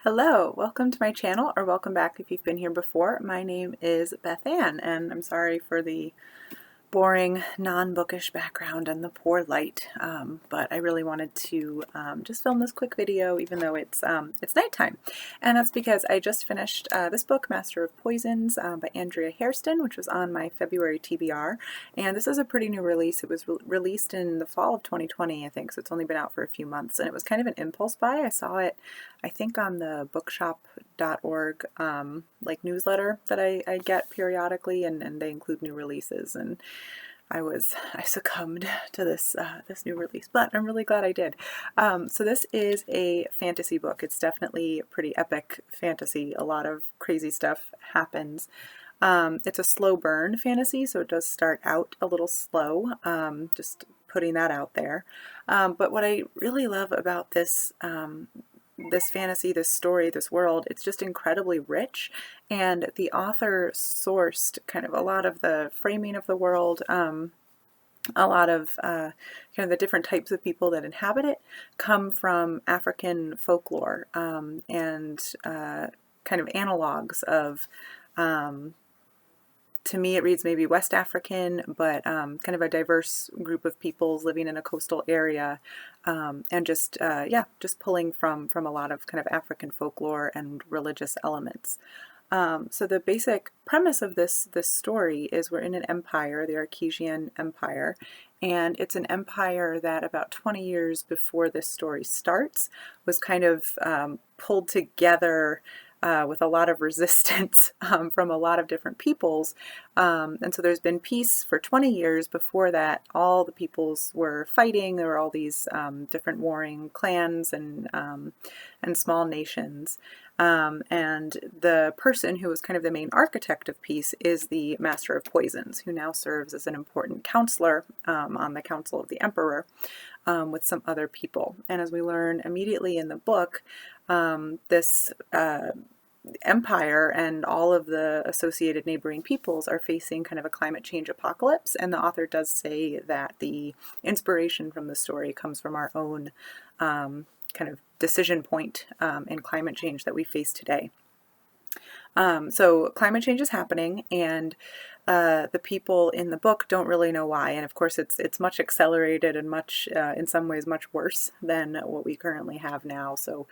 Hello, welcome to my channel, or welcome back if you've been here before. My name is Bethanne, and I'm sorry for the boring, non-bookish background and the poor light, but I really wanted to just film this quick video, even though it's nighttime. And that's because I just finished this book, Master of Poisons, by Andrea Hairston, which was on my February TBR. And this is a pretty new release. It was released in the fall of 2020, I think, so it's only been out for a few months. And it was kind of an impulse buy. I saw it, I think, on the bookshop.org like newsletter that I get periodically, and they include new releases. And I succumbed to this new release, but I'm really glad I did. So this is a fantasy book. It's definitely pretty epic fantasy. A lot of crazy stuff happens. It's a slow burn fantasy, so it does start out a little slow, just putting that out there. But what I really love about this this fantasy, this story, this world, it's just incredibly rich, and the author sourced kind of a lot of the framing of the world, a lot of kind of the different types of people that inhabit it come from African folklore, and kind of analogs of, to me it reads maybe West African, but kind of a diverse group of peoples living in a coastal area, and just just pulling from a lot of kind of African folklore and religious elements. So the basic premise of this story is we're in an empire, the Archesian Empire, and it's an empire that about 20 years before this story starts was kind of pulled together with a lot of resistance from a lot of different peoples. And so there's been peace for 20 years. Before that, all the peoples were fighting. There were all these different warring clans and small nations. And the person who was kind of the main architect of peace is the Master of Poisons, who now serves as an important counselor on the Council of the Emperor with some other people. And as we learn immediately in the book, this empire and all of the associated neighboring peoples are facing kind of a climate change apocalypse, and the author does say that the inspiration from the story comes from our own kind of decision point in climate change that we face today. So climate change is happening, and the people in the book don't really know why. And of course, it's much accelerated and much, in some ways, much worse than what we currently have now. So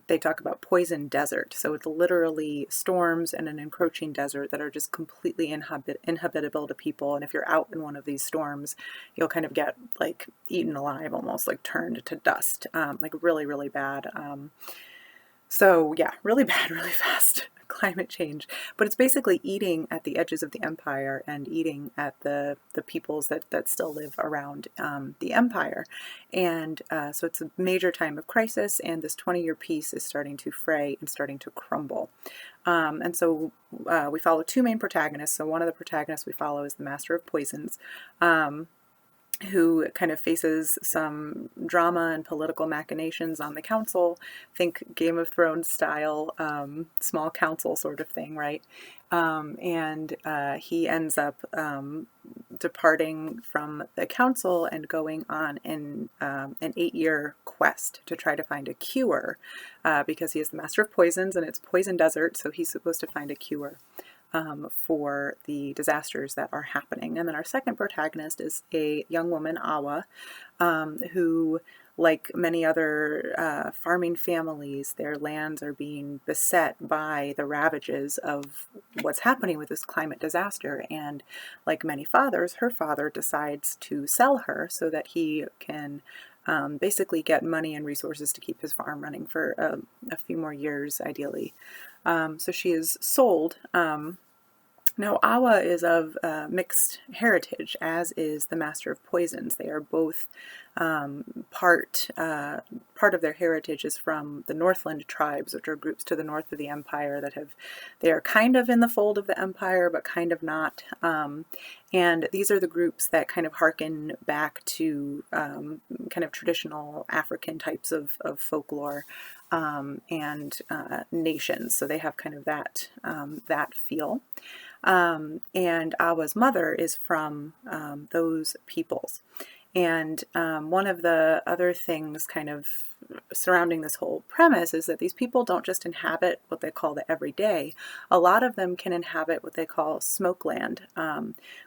they talk about poison desert. So it's literally storms and an encroaching desert that are just completely inhabitable to people. And if you're out in one of these storms, you'll kind of get like eaten alive, almost like turned to dust, like really, really bad. So yeah, really bad, really fast climate change. But it's basically eating at the edges of the empire and eating at the peoples that still live around the empire. And so it's a major time of crisis, and this 20-year peace is starting to fray and starting to crumble. And so we follow two main protagonists. So one of the protagonists we follow is the Master of Poisons, who kind of faces some drama and political machinations on the council. Think Game of Thrones style, small council sort of thing, right? And he ends up departing from the council and going on an 8-year quest to try to find a cure, because he is the Master of Poisons and it's poison desert, so he's supposed to find a cure for the disasters that are happening. And then our second protagonist is a young woman, Awa, who, like many other farming families, their lands are being beset by the ravages of what's happening with this climate disaster. And like many fathers, her father decides to sell her so that he can basically get money and resources to keep his farm running for a few more years, ideally. So she is sold. Now, Awa is of mixed heritage, as is the Master of Poisons. They are both part of their heritage is from the Northland tribes, which are groups to the north of the empire they are kind of in the fold of the empire, but kind of not. And these are the groups that kind of harken back to kind of traditional African types of folklore and nations. So they have kind of that feel. And Awa's mother is from those peoples. And one of the other things kind of surrounding this whole premise is that these people don't just inhabit what they call the everyday. A lot of them can inhabit what they call smoke land,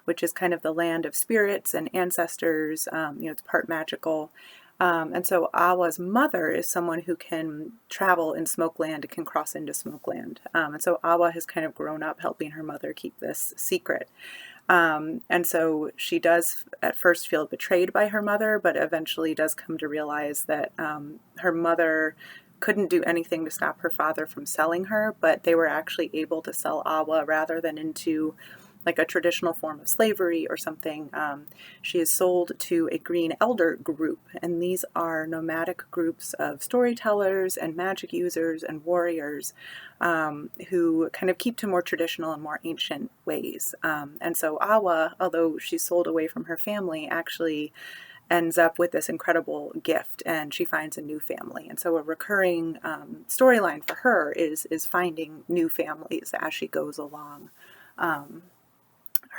which is kind of the land of spirits and ancestors. It's part magical. And so Awa's mother is someone who can travel in smoke land and can cross into smoke land. And so Awa has kind of grown up helping her mother keep this secret. And so she does at first feel betrayed by her mother, but eventually does come to realize that her mother couldn't do anything to stop her father from selling her, but they were actually able to sell Awa rather than into like a traditional form of slavery or something. She is sold to a green elder group, and these are nomadic groups of storytellers and magic users and warriors who kind of keep to more traditional and more ancient ways. And so Awa, although she's sold away from her family, actually ends up with this incredible gift, and she finds a new family. And so a recurring storyline for her is finding new families as she goes along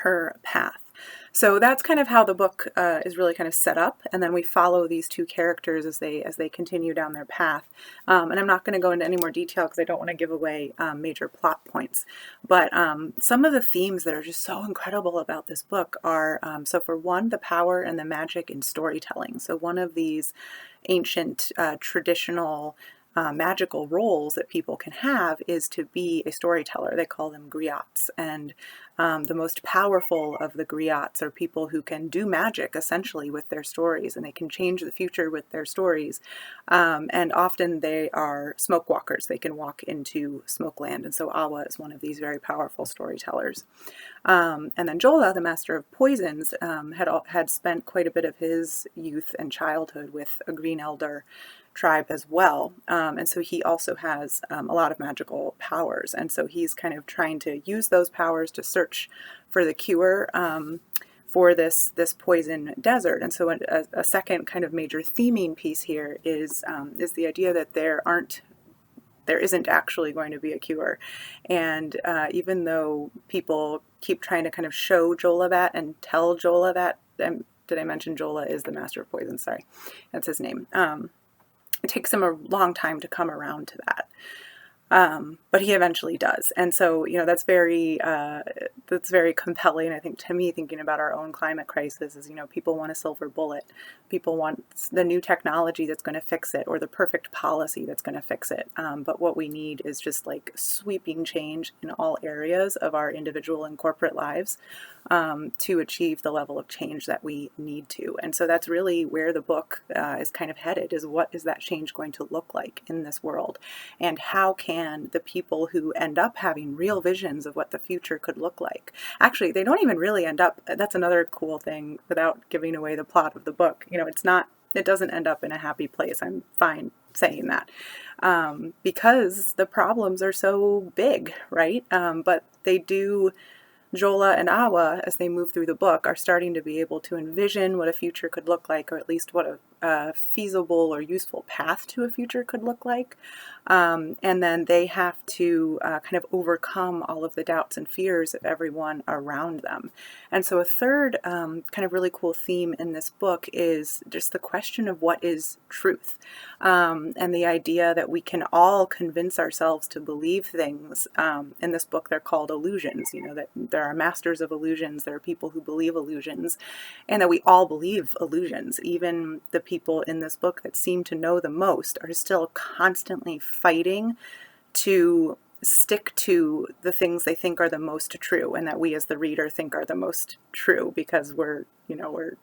her path. So that's kind of how the book is really kind of set up, and then we follow these two characters as they continue down their path. And I'm not going to go into any more detail because I don't want to give away major plot points. But some of the themes that are just so incredible about this book are, so for one, the power and the magic in storytelling. So one of these ancient traditional magical roles that people can have is to be a storyteller. They call them griots, and the most powerful of the griots are people who can do magic essentially with their stories, and they can change the future with their stories. And often they are smoke walkers. They can walk into smoke land, and so Awa is one of these very powerful storytellers. And then Jola, the master of poisons, had spent quite a bit of his youth and childhood with a green elder tribe as well. And so he also has a lot of magical powers. And so he's kind of trying to use those powers to search for the cure for this poison desert. And so a second kind of major theming piece here is the idea that there isn't actually going to be a cure. And even though people keep trying to kind of show Jola that and tell Jola that, did I mention Jola is the master of poison? Sorry, that's his name. It takes him a long time to come around to that. But he eventually does. And so, that's very compelling, I think, to me, thinking about our own climate crisis is, people want a silver bullet. People want the new technology that's going to fix it or the perfect policy that's going to fix it. But what we need is just like sweeping change in all areas of our individual and corporate lives to achieve the level of change that we need to. And so that's really where the book is kind of headed, is what is that change going to look like in this world? And how can the people who end up having real visions of what the future could look like, actually, they don't even really end up, that's another cool thing without giving away the plot of the book, it doesn't end up in a happy place. I'm fine saying that because the problems are so big, right? But they do. Jola and Awa, as they move through the book, are starting to be able to envision what a future could look like, or at least what a feasible or useful path to a future could look like. And then they have to kind of overcome all of the doubts and fears of everyone around them. And so a third kind of really cool theme in this book is just the question of what is truth, and the idea that we can all convince ourselves to believe things. In this book, they're called illusions, that there are masters of illusions, there are people who believe illusions, and that we all believe illusions. Even the people in this book that seem to know the most are still constantly fighting to stick to the things they think are the most true, and that we as the reader think are the most true, because we're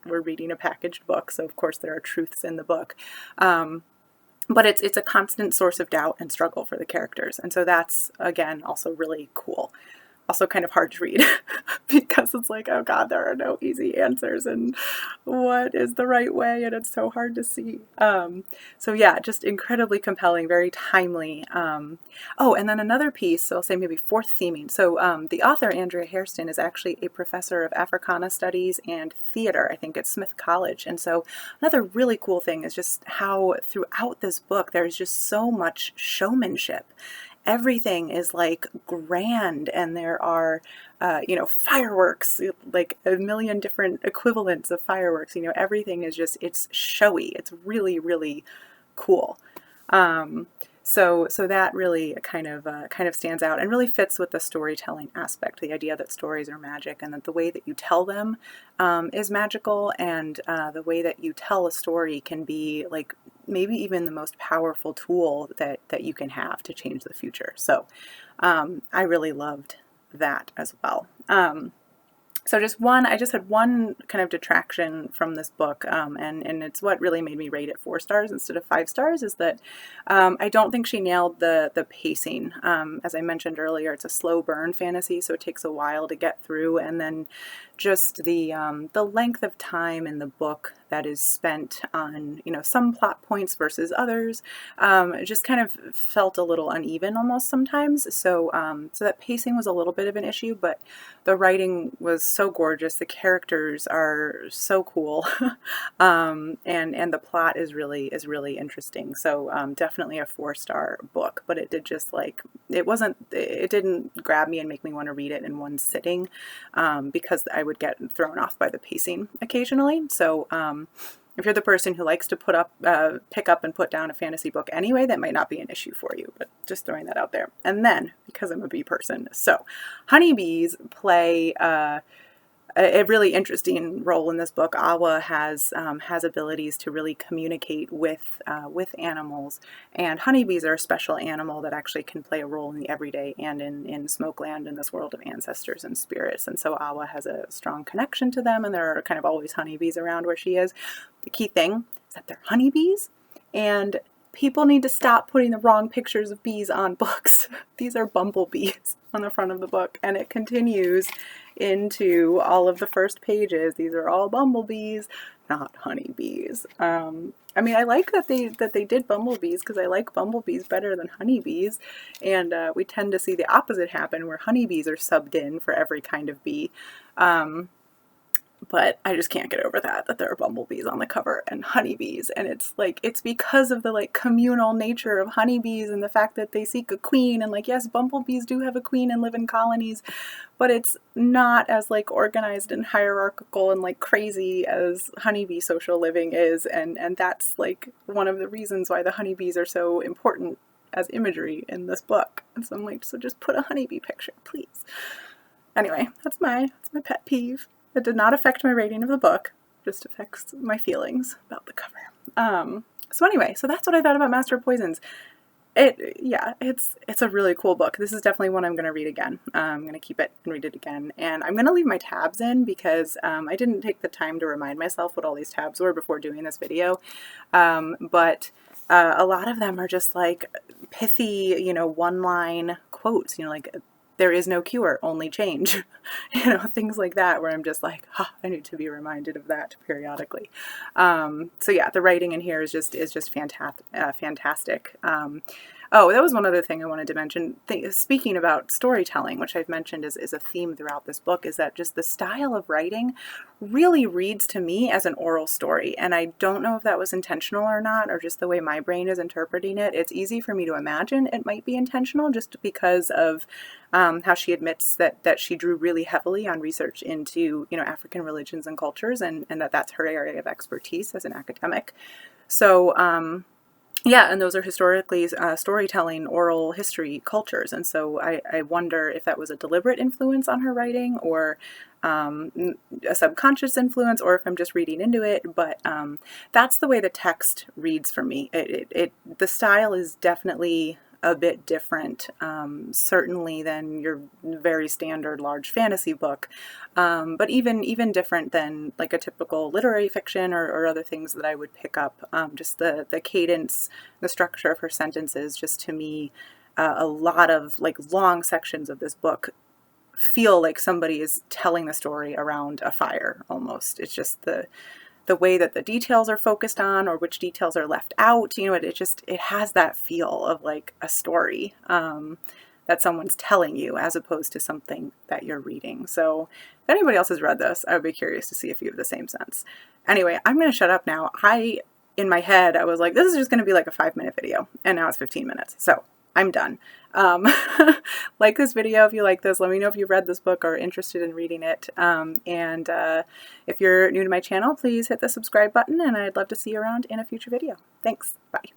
reading a packaged book, so of course there are truths in the book. But it's a constant source of doubt and struggle for the characters, and so that's, again, also really cool. Also kind of hard to read because it's like, oh God, there are no easy answers, and what is the right way, and it's so hard to see. So yeah, just incredibly compelling, very timely. Oh, and then another piece, so I'll say maybe fourth theming. So the author, Andrea Hairston, is actually a professor of Africana Studies and theater, I think, at Smith College. And so another really cool thing is just how throughout this book there's just so much showmanship. Everything is like grand, and there are, fireworks, like a million different equivalents of fireworks. Everything is just, it's showy. It's really, really cool. So that really kind of stands out and really fits with the storytelling aspect, the idea that stories are magic and that the way that you tell them is magical, and the way that you tell a story can be like maybe even the most powerful tool that you can have to change the future. So I really loved that as well. So I just had one kind of detraction from this book, and it's what really made me rate it 4 stars instead of 5 stars, is that I don't think she nailed the pacing. As I mentioned earlier, it's a slow burn fantasy, so it takes a while to get through, and then just the length of time in the book that is spent on, you know, some plot points versus others, it just kind of felt a little uneven almost sometimes. So so that pacing was a little bit of an issue, but the writing was so gorgeous. The characters are so cool, and the plot is really interesting. So definitely a 4-star book. But it did just like it didn't grab me and make me want to read it in one sitting, because I would get thrown off by the pacing occasionally. So if you're the person who likes to pick up and put down a fantasy book anyway, that might not be an issue for you, but just throwing that out there. And then, because I'm a bee person, so honeybees play a really interesting role in this book. Awa has abilities to really communicate with animals, and honeybees are a special animal that actually can play a role in the everyday and in Smokeland, in this world of ancestors and spirits. And so Awa has a strong connection to them, and there are kind of always honeybees around where she is. The key thing is that they're honeybees, and people need to stop putting the wrong pictures of bees on books. These are bumblebees on the front of the book, and it continues into all of the first pages. These are all bumblebees, not honeybees. I mean, I like that they did bumblebees, because I like bumblebees better than honeybees, and we tend to see the opposite happen, where honeybees are subbed in for every kind of bee. But I just can't get over that there are bumblebees on the cover and honeybees. And it's like, it's because of the like communal nature of honeybees and the fact that they seek a queen. And like, yes, bumblebees do have a queen and live in colonies, but it's not as like organized and hierarchical and like crazy as honeybee social living is. And that's like one of the reasons why the honeybees are so important as imagery in this book. And so I'm like, so just put a honeybee picture, please. Anyway, that's my pet peeve. It did not affect my rating of the book, just affects my feelings about the cover. So anyway, so that's what I thought about Master of Poisons. It's a really cool book. This is definitely one I'm going to read again. I'm going to keep it and read it again. And I'm going to leave my tabs in, because I didn't take the time to remind myself what all these tabs were before doing this video. But a lot of them are just like pithy, you know, one-line quotes, you know, like, there is no cure, only change. You know, things like that, where I'm just like, I need to be reminded of that periodically. So yeah, the writing in here is just fantastic. Oh, that was one other thing I wanted to mention. Speaking about storytelling, which I've mentioned is a theme throughout this book, is that just the style of writing really reads to me as an oral story. And I don't know if that was intentional or not, or just the way my brain is interpreting it. It's easy for me to imagine it might be intentional, just because of how she admits that she drew really heavily on research into, you know, African religions and cultures, and that's her area of expertise as an academic. So yeah, and those are historically storytelling, oral history cultures. And so I wonder if that was a deliberate influence on her writing, or a subconscious influence, or if I'm just reading into it. But that's the way the text reads for me. The style is definitely a bit different, certainly than your very standard large fantasy book, but even different than like a typical literary fiction or other things that I would pick up. Just the cadence, the structure of her sentences, just to me, a lot of like long sections of this book feel like somebody is telling the story around a fire almost. It's just the way that the details are focused on, or which details are left out, you know, it has that feel of like a story that someone's telling you, as opposed to something that you're reading. So if anybody else has read this, I would be curious to see if you have the same sense. Anyway, I'm going to shut up now. In my head, I was like, this is just going to be like a 5-minute video, and now it's 15 minutes. So I'm done. Like this video if you like this. Let me know if you've read this book or are interested in reading it. And if you're new to my channel, please hit the subscribe button, and I'd love to see you around in a future video. Thanks. Bye.